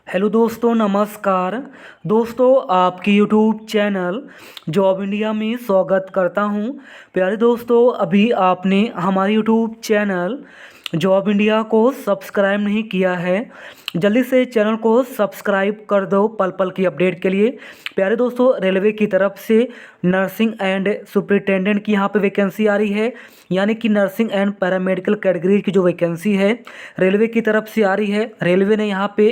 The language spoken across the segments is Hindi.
हेलो दोस्तों, नमस्कार। दोस्तों, आपकी यूट्यूब चैनल जॉब इंडिया में स्वागत करता हूं। प्यारे दोस्तों, अभी आपने हमारे यूट्यूब चैनल जॉब इंडिया को सब्सक्राइब नहीं किया है, जल्दी से चैनल को सब्सक्राइब कर दो पल पल की अपडेट के लिए। प्यारे दोस्तों, रेलवे की तरफ से नर्सिंग एंड सुपरिटेंडेंट की यहाँ पे वैकेंसी आ रही है, यानी कि नर्सिंग एंड पैरामेडिकल कैटेगरी की जो वैकेंसी है रेलवे की तरफ से आ रही है। रेलवे ने यहाँ पे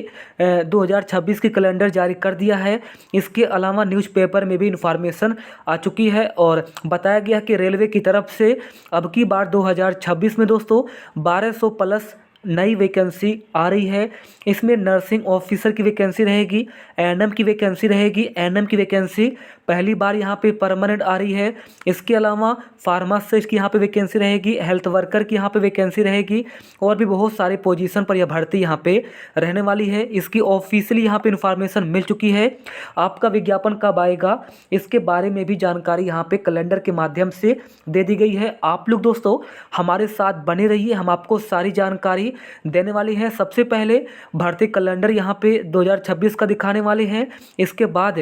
2026 की कैलेंडर जारी कर दिया है। इसके अलावा न्यूज़पेपर में भी इंफॉर्मेशन आ चुकी है और बताया गया कि रेलवे की तरफ से अब की बार 2026 में दोस्तों 1200 प्लस नई वैकेंसी आ रही है। इसमें नर्सिंग ऑफिसर की वैकेंसी रहेगी, एएनएम की वैकेंसी रहेगी। एएनएम की वैकेंसी पहली बार यहाँ पे परमानेंट आ रही है। इसके अलावा फार्मासिस्ट की यहाँ पे वैकेंसी रहेगी, हेल्थ वर्कर की यहाँ पे वैकेंसी रहेगी और भी बहुत सारे पोजीशन पर यह भर्ती यहाँ पे रहने वाली है। इसकी ऑफिशियली यहाँ पे इंफॉर्मेशन मिल चुकी है। आपका विज्ञापन कब आएगा इसके बारे में भी जानकारी यहाँ पे कैलेंडर के माध्यम से दे दी गई है। आप लोग दोस्तों हमारे साथ बने रहिए, हम आपको सारी जानकारी देने वाली हैं। सबसे पहले भर्ती कैलेंडर यहाँ पे 2026 का दिखाने वाले हैं। इसके बाद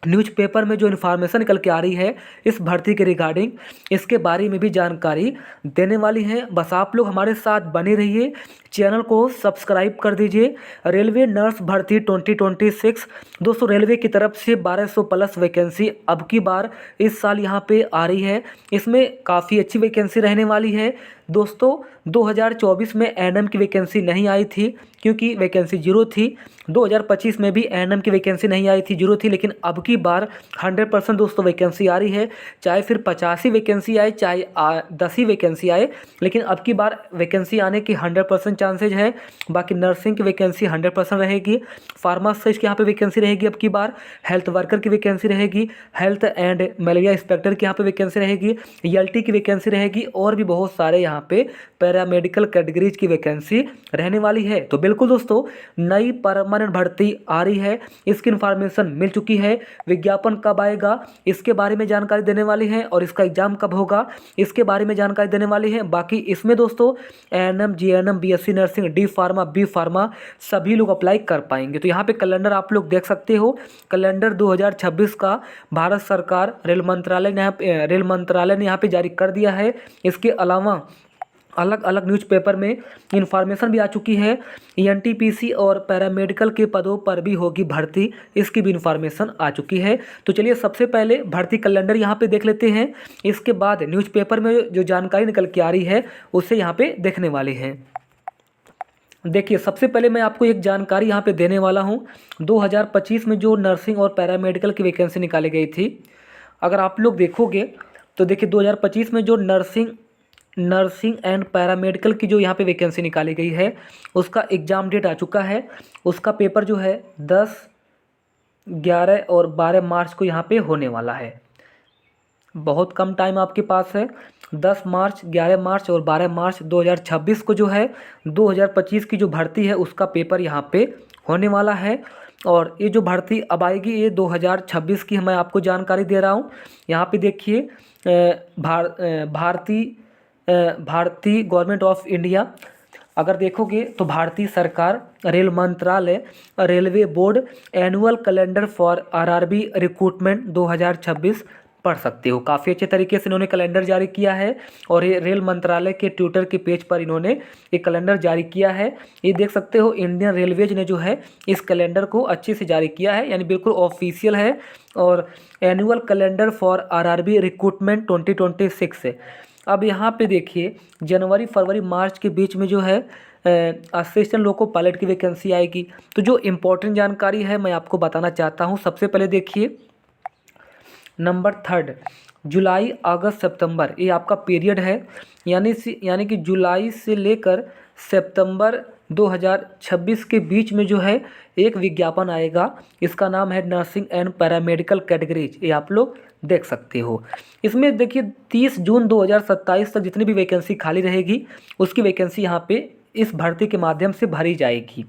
न्यूज़पेपर में जो इन्फॉर्मेशन निकल के आ रही है इस भर्ती के रिगार्डिंग, इसके बारे में भी जानकारी देने वाली है। बस आप लोग हमारे साथ बने रहिए, चैनल को सब्सक्राइब कर दीजिए। रेलवे नर्स भर्ती 2026 दोस्तों, रेलवे की तरफ से 1200 प्लस वैकेंसी अब की बार इस साल यहाँ पे आ रही है। इसमें काफ़ी अच्छी वैकेंसी रहने वाली है दोस्तों। 2024 में एएनएम की वैकेंसी नहीं आई थी क्योंकि वैकेंसी जीरो थी। 2025 में भी एएनएम की वैकेंसी नहीं आई थी, जीरो थी। लेकिन अब की बार 100% दोस्तों वैकेंसी आ रही है। चाहे फिर 50 ही वैकेंसी आए, चाहे 10 ही वैकेंसी आए, लेकिन अब की बार वैकेंसी आने की 100% चांसेज है। बाकी नर्सिंग की वैकेंसी 100% रहेगी। फार्मासिस्ट की यहाँ पे वैकेंसी रहेगी अब की बार। हेल्थ वर्कर की वैकेंसी रहेगी। हेल्थ एंड मलेरिया इंस्पेक्टर की यहाँ पे वैकेंसी रहेगी। एलटी की वैकेंसी रहेगी और भी बहुत सारे यहाँ पे पैरामेडिकल कैटेगरीज की वैकेंसी रहने वाली है। तो बिल्कुल दोस्तों, नई परमानेंट भर्ती आ रही है, इसकी इन्फॉर्मेशन मिल चुकी है। विज्ञापन कब आएगा इसके बारे में जानकारी देने वाली है और इसका एग्जाम कब होगा इसके बारे में जानकारी देने वाली है। बाकी इसमें दोस्तों ANM, GNM, BSc nursing, D pharma, B pharma सभी लोग अप्लाई कर पाएंगे। तो यहाँ पे कैलेंडर आप लोग देख सकते हो। कैलेंडर 2026 का भारत सरकार रेल मंत्रालय ने यहाँ पे जारी कर दिया है। इसके अलावा अलग अलग न्यूज़पेपर में इंफॉर्मेशन भी आ चुकी है। एनटीपीसी और पैरामेडिकल के पदों पर भी होगी भर्ती, इसकी भी इंफॉर्मेशन आ चुकी है। तो चलिए सबसे पहले भर्ती कैलेंडर यहाँ पे देख लेते हैं। इसके बाद न्यूज़पेपर में जो जानकारी निकल के आ रही है उसे यहाँ पे देखने वाले हैं। देखिए, सबसे पहले मैं आपको एक जानकारी यहाँ पे देने वाला हूँ। 2025 में जो नर्सिंग और पैरामेडिकल की वैकेंसी निकाली गई थी, अगर आप लोग देखोगे तो देखिए 2025 में जो नर्सिंग एंड पैरामेडिकल की जो यहाँ पे वैकेंसी निकाली गई है उसका एग्ज़ाम डेट आ चुका है। उसका पेपर जो है 10, 11 और 12 मार्च को यहाँ पे होने वाला है। बहुत कम टाइम आपके पास है। 10 मार्च, 11 मार्च और 12 मार्च 2026 को जो है 2025 की जो भर्ती है उसका पेपर यहाँ पे होने वाला है। और ये जो भर्ती अब आएगी ये 2026 की मैं आपको जानकारी दे रहा हूँ। यहाँ पे देखिए भारतीय गवर्नमेंट ऑफ इंडिया, अगर देखोगे तो भारतीय सरकार, रेल मंत्रालय, railway board, annual calendar for RRB recruitment 2026 पढ़ सकते हो। काफ़ी अच्छे तरीके से इन्होंने कैलेंडर जारी किया है और ये रेल मंत्रालय के ट्विटर के पेज पर इन्होंने एक कैलेंडर जारी किया है। ये देख सकते हो, इंडियन रेलवेज ने जो है इस कैलेंडर को अच्छे से जारी किया है, यानी बिल्कुल ऑफिशियल है। और annual calendar for RRB recruitment 2026 है। अब यहाँ पे देखिए जनवरी, फरवरी, मार्च के बीच में जो है असिस्टेंट लोको पायलट की वैकेंसी आएगी। तो जो इम्पोर्टेंट जानकारी है मैं आपको बताना चाहता हूँ। सबसे पहले देखिए नंबर 3, जुलाई, अगस्त, सितंबर, ये आपका पीरियड है। यानी कि जुलाई से लेकर सितंबर 2026 के बीच में जो है एक विज्ञापन आएगा। इसका नाम है नर्सिंग एंड पैरामेडिकल कैटेगरीज, ये आप लोग देख सकते हो। इसमें देखिए 30 जून 2027 तक जितनी भी वैकेंसी खाली रहेगी उसकी वैकेंसी यहाँ पे इस भर्ती के माध्यम से भरी जाएगी।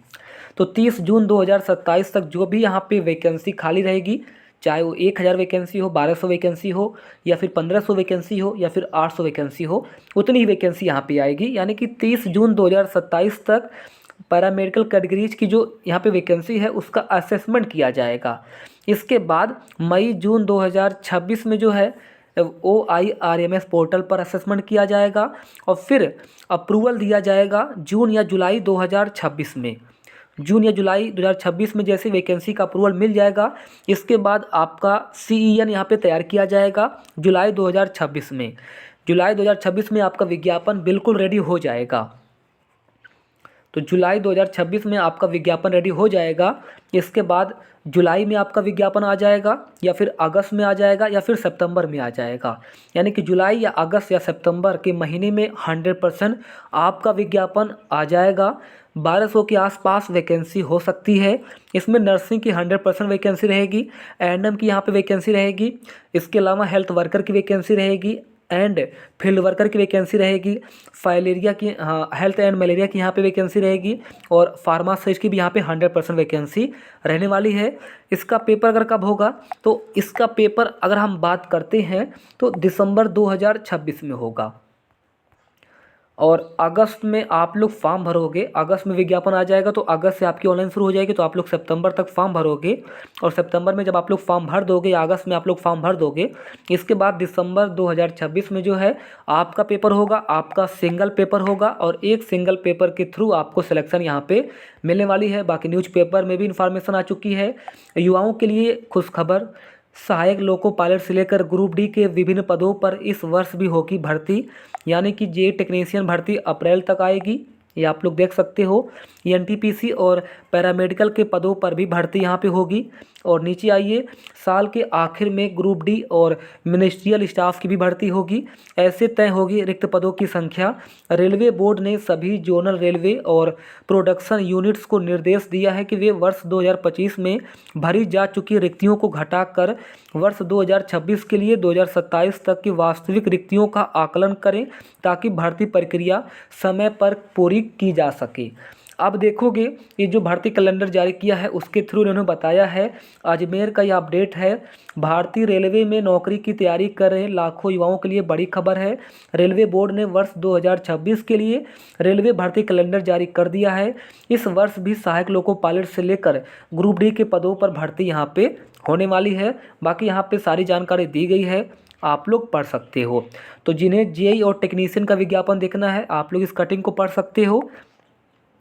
तो 30 जून 2027 तक जो भी यहाँ पे वैकेंसी खाली रहेगी, चाहे वो 1000 वैकेंसी हो, 1200 वैकेंसी हो या फिर 1500 वैकेंसी हो या फिर 800 वैकेंसी हो, उतनी ही वैकेंसी यहाँ पे आएगी। यानी कि 30 जून 2027 तक पैरामेडिकल कैटेगरीज की जो यहाँ पे वैकेंसी है उसका असेसमेंट किया जाएगा। इसके बाद मई जून 2026 में जो है OIRMS पोर्टल पर असेसमेंट किया जाएगा और फिर अप्रूवल दिया जाएगा जून या जुलाई 2026 में। जून या जुलाई 2026 में जैसे वैकेंसी का अप्रूवल मिल जाएगा, इसके बाद आपका CEN यहाँ पे तैयार किया जाएगा जुलाई 2026 में। जुलाई 2026 में आपका विज्ञापन बिल्कुल रेडी हो जाएगा। तो जुलाई 2026 में आपका विज्ञापन रेडी हो जाएगा। इसके बाद जुलाई में आपका विज्ञापन आ जाएगा या फिर अगस्त में आ जाएगा या फिर सितंबर में आ जाएगा। यानी कि जुलाई या अगस्त या सितंबर के महीने में 100% आपका विज्ञापन आ जाएगा। 1200 के आसपास वैकेंसी हो सकती है। इसमें नर्सिंग की 100% वैकेंसी रहेगी, A&M की यहाँ पे वैकेंसी रहेगी, इसके अलावा हेल्थ वर्कर की वैकेंसी रहेगी एंड फील्ड वर्कर की वैकेंसी रहेगी, फाइलेरिया की हेल्थ एंड मलेरिया की यहाँ पे वैकेंसी रहेगी और फार्मासिस्ट की भी यहाँ पे 100% वैकेंसी रहने वाली है। इसका पेपर अगर कब होगा तो इसका पेपर अगर हम बात करते हैं तो दिसंबर 2026 में होगा और अगस्त में आप लोग फॉर्म भरोगे। अगस्त में विज्ञापन आ जाएगा तो अगस्त से आपकी ऑनलाइन शुरू हो जाएगी, तो आप लोग सितंबर तक फॉर्म भरोगे और सितंबर में जब आप लोग फॉर्म भर दोगे या अगस्त में आप लोग फॉर्म भर दोगे, इसके बाद दिसंबर 2026 में जो है आपका पेपर होगा। आपका सिंगल पेपर होगा और एक सिंगल पेपर के थ्रू आपको सिलेक्शन यहाँ पे मिलने वाली है। बाकी न्यूज़पेपर में भी इन्फॉर्मेशन आ चुकी है। युवाओं के लिए खुशखबर, सहायक लोको पायलट से लेकर ग्रुप डी के विभिन्न पदों पर इस वर्ष भी होगी भर्ती। यानी कि जे टेक्नीशियन भर्ती अप्रैल तक आएगी, ये आप लोग देख सकते हो। NTPC और पैरामेडिकल के पदों पर भी भर्ती यहाँ पे होगी। और नीचे आइए, साल के आखिर में ग्रुप डी और मिनिस्ट्रियल स्टाफ की भी भर्ती होगी। ऐसे तय होगी रिक्त पदों की संख्या। रेलवे बोर्ड ने सभी जोनल रेलवे और प्रोडक्शन यूनिट्स को निर्देश दिया है कि वे वर्ष 2025 में भरी जा चुकी रिक्तियों को घटाकर वर्ष 2026 के लिए 2027 तक की वास्तविक रिक्तियों का आकलन करें ताकि भर्ती प्रक्रिया समय पर पूरी की जा सके। अब देखोगे ये जो भर्ती कैलेंडर जारी किया है उसके थ्रू इन्होंने बताया है, अजमेर का यह अपडेट है। भारतीय रेलवे में नौकरी की तैयारी कर रहे लाखों युवाओं के लिए बड़ी खबर है। रेलवे बोर्ड ने वर्ष 2026 के लिए रेलवे भर्ती कैलेंडर जारी कर दिया है। इस वर्ष भी सहायक लोको पायलट से लेकर ग्रुप डी के पदों पर भर्ती यहाँ पे होने वाली है। बाकी यहाँ पे सारी जानकारी दी गई है, आप लोग पढ़ सकते हो। तो जिन्हें जेई और टेक्नीशियन का विज्ञापन देखना है आप लोग इस कटिंग को पढ़ सकते हो।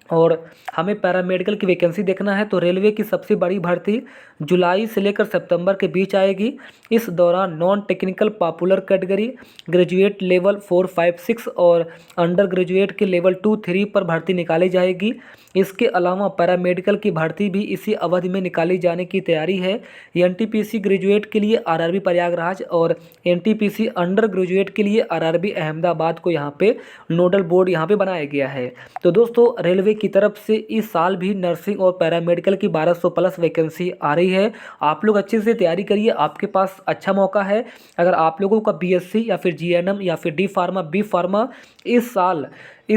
और हमें पैरामेडिकल की वैकेंसी देखना है तो रेलवे की सबसे बड़ी भर्ती जुलाई से लेकर सितंबर के बीच आएगी। इस दौरान non technical popular category, graduate level 4, 5, 6 और अंडर ग्रेजुएट के लेवल 2, 3 पर भर्ती निकाली जाएगी। इसके अलावा पैरामेडिकल की भर्ती भी इसी अवधि में निकाली जाने की तैयारी है। NTPC ग्रेजुएट के लिए RRB प्रयागराज और NTPC अंडर ग्रेजुएट के लिए RRB अहमदाबाद को यहाँ पे नोडल बोर्ड यहाँ पे बनाया गया है। तो दोस्तों रेलवे की तरफ से इस साल भी नर्सिंग और पैरामेडिकल की 1200 प्लस वैकेंसी आ रही है। आप लोग अच्छे से तैयारी करिए, आपके पास अच्छा मौका है। अगर आप लोगों का BSc या फिर GNM या फिर D फार्मा, B फार्मा इस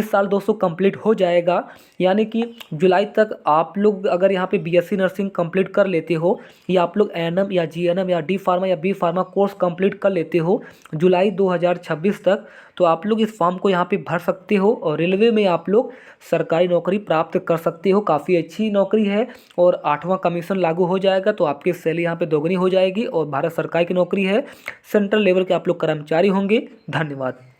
साल दोस्तों कंप्लीट हो जाएगा। यानी कि जुलाई तक आप लोग अगर यहाँ पे BSc नर्सिंग कंप्लीट कर लेते हो या आप लोग ANM या GNM या D फार्मा या B फार्मा कोर्स कंप्लीट कर लेते हो जुलाई 2026 तक, तो आप लोग इस फॉर्म को यहाँ पे भर सकते हो और रेलवे में आप लोग सरकारी नौकरी प्राप्त कर सकते हो। काफ़ी अच्छी नौकरी है और 8वां कमीशन लागू हो जाएगा तो आपकी सैलरी यहाँ पे दोगुनी हो जाएगी और भारत सरकार की नौकरी है। सेंट्रल लेवल के आप लोग कर्मचारी होंगे। धन्यवाद।